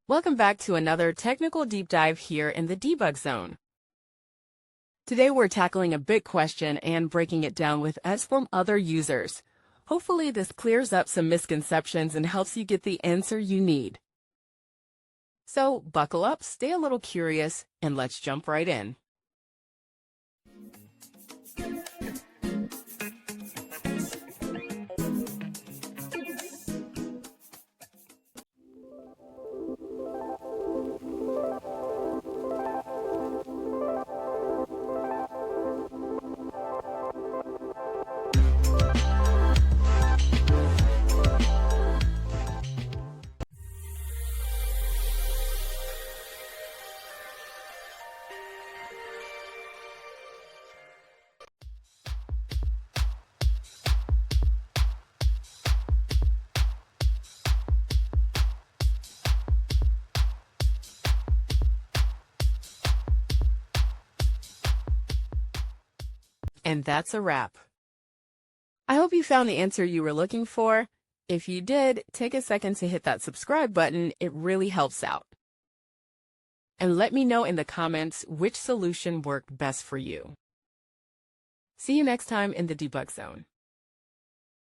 Welcome back to another technical deep dive here in the debug zone. Today we're tackling a big question and breaking it down with us from other users. Hopefully this clears up some misconceptions and helps you get the answer you need. So buckle up, stay a little curious, and let's jump right in. And that's a wrap. I hope you found the answer you were looking for. If you did, take a second to hit that subscribe button. It really helps out. And let me know in the comments which solution worked best for you. See you next time in the debug zone.